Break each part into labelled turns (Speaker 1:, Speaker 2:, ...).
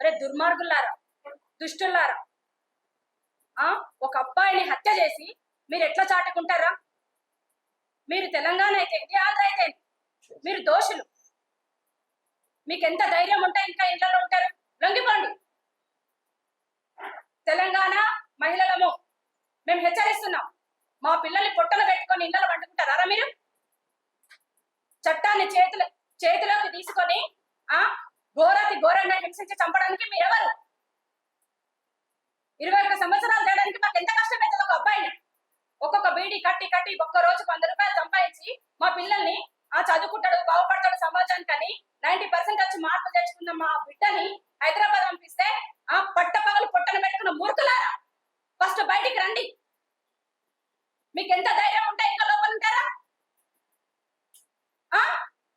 Speaker 1: అరే దుర్మార్గులారా, దుష్టులారా, ఒక అబ్బాయిని హత్య చేసి మీరు ఎట్లా చాటుకుంటారా? మీరు తెలంగాణ అయితే ఏంటి, ఆంధ్ర అయితే ఏంటి, మీరు దోషులు. మీకు ఎంత ధైర్యం ఉంటే ఇంకా ఇళ్లలో ఉంటారు? లొంగిపోండి. తెలంగాణ మహిళలము మేము హెచ్చరిస్తున్నాం. మా పిల్లల్ని పొట్టలు పెట్టుకొని ఇళ్లలో వండుకుంటారా మీరు? చట్టాన్ని చేతిలోకి తీసుకొని ఘోరాతి ఘోరంగా హింసించి చంపడానికి మీరెవరు? 21 సంవత్సరాలు చేయడానికి మాకు ఎంత కష్టమైతుంది? ఒక అబ్బాయిని ఒక్కొక్క బీడీ కట్టి కట్టి ఒక్క రోజు 100 రూపాయలు సంపాదించి మా పిల్లల్ని చదువుకుంటాడు, బాగుపడతాడు సమాజానికి అని 90% వచ్చి మార్కులు తెచ్చుకున్న మా బిడ్డని హైదరాబాద్ పంపిస్తే పట్టపగలు పొట్టను పెట్టుకున్న మూర్ఖులారా, ఫస్ట్ బయటికి రండి. మీకు ఎంత ధైర్యం ఉంటే ఇంకా లోపల ఉంటారా?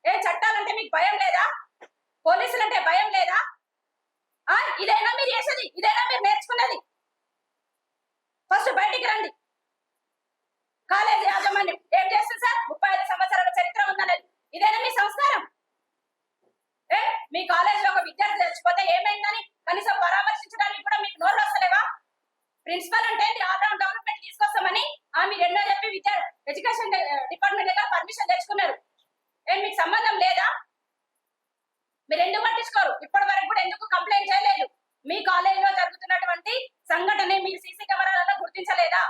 Speaker 1: ఏ చట్టాలంటే మీకు భయం లేదా? పోలీసులంటే భయం లేదా? ఇదైనా మీరు చేసేది, ఇదైనా మీరు నేర్చుకునేది? ఫస్ట్ బయటికి రండి. కాలేజీ యాజమాన్యం ఏం చేస్తుంది సార్? 35 సంవత్సరాల చరిత్ర ఉందనేది ఇదేనా మీ సంస్కారం? మీ కాలేజీలో ఒక విద్యార్థి చచ్చిపోతే ఏమైందని కనీసం పరామర్శించడానికి కూడా మీకు నోరు వస్తలేవా? ప్రిన్సిపల్ అంటే ఆల్రౌండ్ డెవలప్మెంట్ తీసుకొస్తామని మీరు ఎన్నో చెప్పి ఎడ్యుకేషన్ డిపార్ట్మెంట్ దగ్గర పర్మిషన్ తెచ్చుకున్నారు. మీకు సంబంధం లేదా? మీరు ఎందుకు పట్టించుకోరు? ఇప్పటి వరకు కూడా ఎందుకు కంప్లైంట్ చేయలేదు? మీ కాలేజీలో జరుగుతున్నటువంటి సంఘటన మీరు సీసీ కెమెరాలలో గుర్తించలేదా?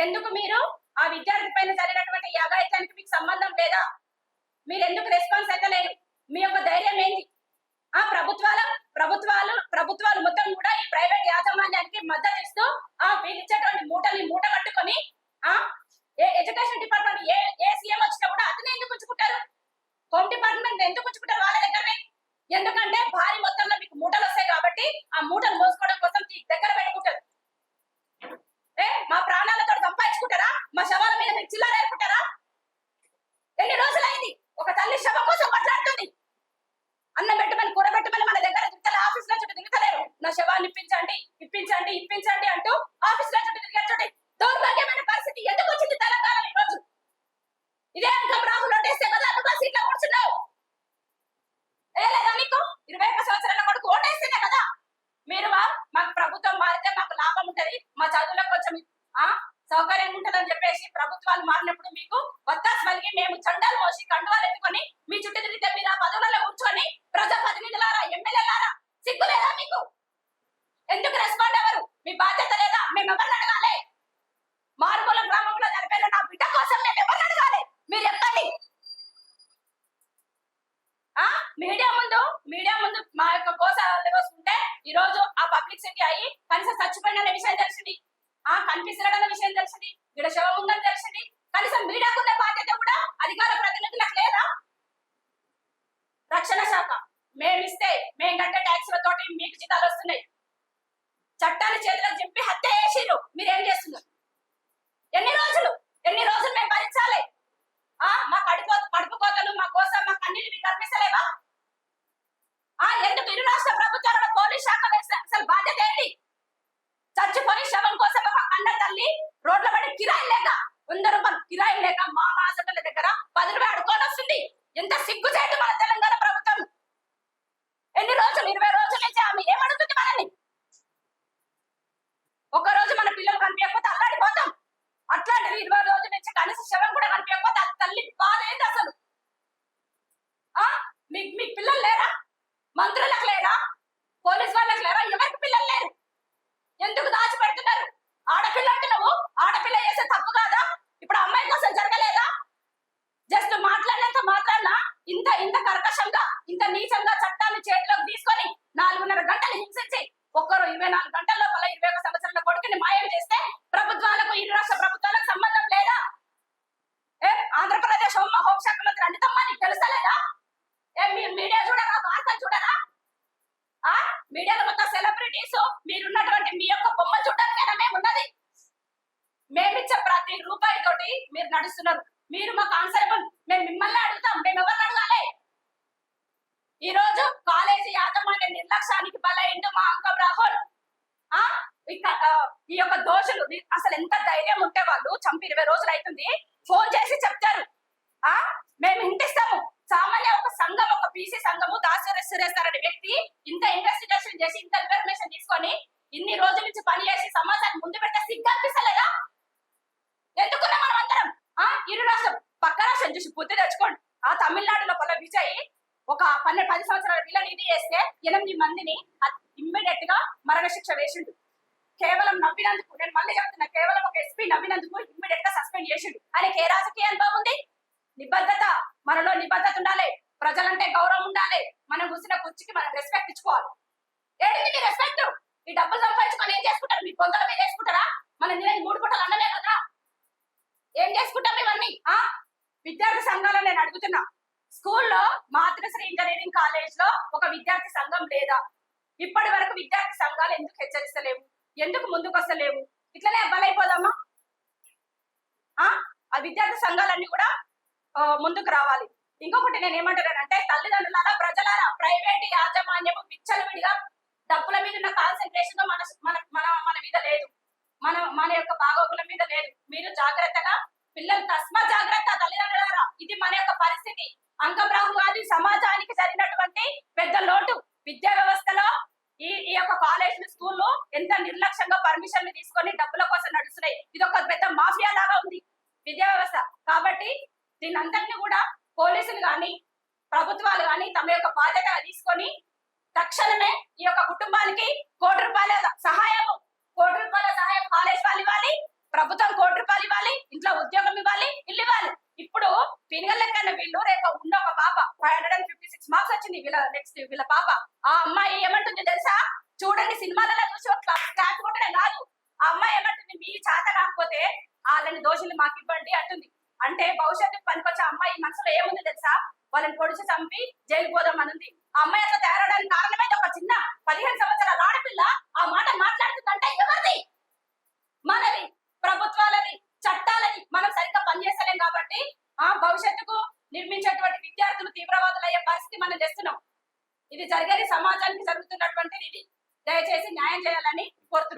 Speaker 1: ఎందుకు మీరు ఆ విద్యార్థి పైన జరిగినటువంటి యాగాయిత్యానికి మీకు సంబంధం లేదా? మీరు ఎందుకు రెస్పాన్స్ అయితే లేదు? మీ యొక్క ధైర్యం ఏంటి? ప్రభుత్వాలు మొత్తం కూడా ఈ ప్రైవేట్ యాజమాన్యానికి మద్దతు ఇస్తూ వీళ్ళు ఇచ్చేటువంటి మూట కట్టుకొని ఎడ్యుకేషన్ డిపార్ట్మెంట్ ఏ సీఎం వచ్చినా కూడా అతనే ఎందుకు ఉంచుకుంటారు? హోమ్ డిపార్ట్మెంట్ ఎందుకు ఉంచుకుంటారు వాళ్ళ దగ్గరనే? ఎందుకంటే భారీ మొత్తంలో మీకు మూటలు వస్తాయి కాబట్టి ఆ మూటలు మోసుకోవడం కోసం దగ్గర పెట్టుకుంటారు. మా ప్రాణాలతో సంపాదించుకుంటారా? మా శవాల మీద మీరు చిల్లర ఏర్పుకుంటారా? ఎన్ని రోజులైంది ఒక తల్లి శవం కోసం మాట్లాడుతుంది? అన్నం పెట్టమని కూర పెట్టమని మన దగ్గర దిగుతలే, ఆఫీస్ లో చుట్టూ దిగుతలేరు. నా శవాన్ని ఇప్పించండి అంటూ ఆఫీస్ లో చుట్టూ తిరిగేటోటి దౌర్భాగ్యమైన పరిస్థితి ఎందుకు వచ్చింది తెలంగాణ ఈ రోజు? ఇదే అంకం రాహుల్ ఓటేస్తే కదా అందుకు సీట్లో కూర్చున్నావు. లేదా మీకు 21 సంవత్సరాల కొడుకు ఓటేస్తేనే కదా మీరు మాకు ప్రభుత్వం మారితే మాకు లాభం ఉంటది, మా చదువులకు కొంచెం సౌకర్యంగా ఉంటదని చెప్పేసి ప్రభుత్వాలు మారినప్పుడు మీకు వత్తాసు పలికి మేము చండాలు మోసి కండువాలు ఎత్తుకొని మీ చుట్టూ తిరిగితే మీరు ఆ పదవులలో కూర్చొని ప్రజాప్రతినిధులారా, ఎమ్మెల్యేలారా సిగ్గు లేదా మీకు? ఎందుకు రెస్పాండ్ అవ్వరు? మీ బాధ్యత లేదా? మేము ఎవరిని అడగాలి? మారుమూల గ్రామంలో జరిపేన నా బిడ్డ కోసం మేము ఎవరిని అడగాలి? మీరు చెప్పండి. మీడియా ముందు మా యొక్క కోసాలు వస్తుంటే ఈ రోజు ఆ పబ్లిసిటీ అయ్యి కనీసం చచ్చిపోయిన విషయం తెలిసింది, కనిపిస్తున్న విషయం తెలిసింది, ఇక్కడ శవం ఉందని తెలిసింది. కనీసం మీడియాకున్న బాధ్యత కూడా అధికార ప్రతినిధులకు లేదా? రక్షణ శాఖ మేమిస్తే మేము కట్టే ట్యాక్సులతోటి మీకు జీతాలు వస్తున్నాయి. చట్టాన్ని చేతిలో చింపి హత్య చేసిరు. మీరేం చేస్తున్నారు? ఎన్ని రోజులు మేము భరించాలి? మా కడుపు కోతలు మా కోసం మా కన్నీళ్ళు మీకు కనిపిస్తలేవా? ఎందుకు ఇరు రాష్ట్ర ప్రభుత్వాల పోలీస్ శాఖ అసలు బాధ్యత ఏంటి? చచ్చిపోయి శవం కోసం ఒక కన్న తల్లి రోడ్ల పడి కిరాయి లేక 100 రూపాయలు కిరాయి లేక మా హాస్పిటల్ దగ్గర 10 రూపాయలు అడుకొని వస్తుంది. ఎంత సిగ్గు చేయదు మన తెలంగాణ ప్రభుత్వం. ఎన్ని రోజులు? 20 రోజుల నుంచి ఆమె ఏమడుగుతుంది మనల్ని? ఒక్క రోజు మన పిల్లలు కనిపించకపోతే అల్లాడిపోతాం. అట్లాంటిది 20 రోజుల నుంచి కనీసం శవం కూడా కనిపించకపోతే ఆ తల్లి బాధ ఏంటి అసలు? మీకు పిల్లలు లేరా? మంత్రులకు లేరా? పోలీస్ వాళ్ళకి లేరా? ఎవరికి పిల్లలు లేరు? ఎందుకు దాచిపెడుతున్నారు? ఆడపిల్ల అంటున్నావు, ఆడపిల్ల చేసే తప్పు కాదా? ఇప్పుడు అమ్మాయి కోసం జరగలేదా? జస్ట్ మాట్లాడినంత మాత్రాన ఇంత కర్కశంగా, ఇంత నీచంగా చట్టాన్ని చేతిలోకి తీసుకొని 4.5 గంటలు హింసించి ఒక్కరు 24 గంటల లోపల 21 సంవత్సరాల కొడుకుని మాయం చేస్తే ప్రభుత్వాలకు, ఇరు రాష్ట్ర ప్రభుత్వాలకు సంబంధం లేదా? ఆంధ్రప్రదేశ్ హోంశాఖ మంత్రి అనితమ్మ నీకు తెలుసలేదా? మీరు మీడియా చూడరా? వార్తలు చూడరా? మీడియాలో మొత్తం సెలబ్రిటీస్ మీరున్నటువంటి మీ యొక్క బొమ్మ చూడడానికైనా మేము ఉన్నది. మేమిచ్చే ప్రతి రూపాయి తోటి మీరు నడుస్తున్నారు. మీరు మాకు ఆన్సరబుల్. మేము మిమ్మల్ని అడుగుతాం, మేము ఎవరిని అడగాలి? ఈ రోజు కాలేజీ యాజమాన్య నిర్లక్ష్యానికి బలైండు మా అంకం రాహుల్. ఈ యొక్క దోషులు అసలు ఎంత ధైర్యం ఉంటే వాళ్ళు చంపి 20 రోజులు అవుతుంది ఫోన్ చేసి చెప్తారు మేము ఇంటిస్తాము, సామాన్య ఒక సంఘం, ఒక బీసీ సంఘము సురేష్ అనే వ్యక్తి ఇంత ఇన్వెస్టిగేషన్ చేసి ఇంత ఇన్ఫర్మేషన్ తీసుకొని ఇన్ని రోజుల నుంచి పని చేసి సమాజాన్ని ముందు పెడితే సిగ్గు అనిపిస్తలేదా? ఎందుకున్నా మనం అందరం ఇరు రాష్ట్రం పక్క రాష్ట్రం చూసి బుద్ధి తెచ్చుకోండి. ఆ తమిళనాడులో పల్ల విజయ్ ఒక 10 సంవత్సరాల పిల్లని ఇది వేస్తే 8 మందిని ఇమ్మీడియట్ గా మరణశిక్ష వేసిండు. కేవలం నవ్వినందుకు, నేను మళ్ళీ చెప్తున్నా, కేవలం ఒక ఎస్పీ నవ్వినందుకు ఇమ్మీడియట్ గా సస్పెండ్ చేసిండు. ఆయనకి ఏ రాజకీయ అనుభవం ఉంది? నిబద్ధత, మనలో నిబద్ధత ఉండాలి, ప్రజలంటే గౌరవం ఉండాలి, మనం కూర్చున్న కుర్చీకి మనం రెస్పెక్ట్ ఇచ్చుకోవాలి. ఏంటి మీ రెస్పెక్ట్? ఈ డబ్బులు సంపాదించుకొని ఏం చేసుకుంటారు? మీ పొందల మీద వేసుకుంటారా? మన నేను 3 పూటలు అన్నమే కదా, ఏం చేసుకుంటాం ఇవన్నీ? విద్యార్థి సంఘాలు నేను అడుగుతున్నా, స్కూల్లో మాతృశ్రీ ఇంజనీరింగ్ కాలేజ్ లో ఒక విద్యార్థి సంఘం లేదా? ఇప్పటి వరకు విద్యార్థి సంఘాలు ఎందుకు హెచ్చరిస్తలేవు? ఎందుకు ముందుకు వస్తలేవు? ఇట్లనే బలైపోదామా? ఆ విద్యార్థి సంఘాలన్నీ కూడా ముందుకు రావాలి. ఇంకొకటి నేను ఏమంటానంటే, తల్లిదండ్రులారా, ప్రజలారా, ప్రైవేట్ యాజమాన్యము విచ్చలవిడిగా డబ్బుల మీద ఉన్న కాన్సన్ట్రేషన్ మన మన మన మీద లేదు, మన యొక్క బాగోగుల మీద లేదు. మీరు జాగ్రత్తగా పిల్లలు, తస్మా జాగ్రత్త తల్లిదండ్రులారా, ఇది మన యొక్క పరిస్థితి. అంగబ్రాహ్మణి సమాజానికి జరిగినటువంటి పెద్ద లోటు. విద్యా వ్యవస్థలో ఈ యొక్క కాలేజీలు, స్కూళ్ళు ఎంత నిర్లక్ష్యంగా పర్మిషన్లు తీసుకొని డబ్బుల కోసం నడుస్తున్నాయి. ఇది ఒక పెద్ద మాఫియా లాగా ఉంది విద్యా వ్యవస్థ. కాబట్టి దీని అందరినీ కూడా పోలీసులు గాని ప్రభుత్వాలు గాని తమ యొక్క బాధ్యత తీసుకొని తక్షణమే ఈ యొక్క కుటుంబానికి ₹1 సహాయం కాలేజ్ వాళ్ళు ఇవ్వాలి, ప్రభుత్వం ₹1 ఇవ్వాలి, ఇంట్లో ఉద్యోగం ఇవ్వాలి, ఇల్లు ఇవ్వాలి. ఇప్పుడు పినగలకన్నా వీళ్ళు రేపు ఉన్న ఒక పాప 556 మార్క్స్ వచ్చింది వీళ్ళ పాప. ఆ అమ్మాయి ఏమంటుంది తెలుసా? చూడండి, సినిమాలలో చూసి క్లాస్ కొట్టడం కాదు. ఆ అమ్మాయి ఏమంటుంది? మీ చేత కాకపోతే వాళ్ళని దోషులు మాకు ఇవ్వండి అంటుంది. అంటే భవిష్యత్తుకు పనికొచ్చే అమ్మాయి మనసులో ఏముంది తెలుసా? వాళ్ళని పొడిచి చంపి జైలు పోదామనుంది. ఆ అమ్మాయి అట్లా తయారవడానికి కారణమైతే ఒక చిన్న 15 సంవత్సరాల ఆడపిల్ల ఆ మాట మాట్లాడుతుందంటే ఎవరిది? మనది, ప్రభుత్వాలది, చట్టాలని మనం సరిగ్గా పనిచేస్తలేం. కాబట్టి భవిష్యత్తుకు నిర్మించేటువంటి విద్యార్థులు తీవ్రవాదులు అయ్యే పరిస్థితి మనం చేస్తున్నాం. ఇది జరిగేది సమాజానికి జరుగుతున్నటువంటిది. ఇది దయచేసి న్యాయం చేయాలని కోరుతున్నాం.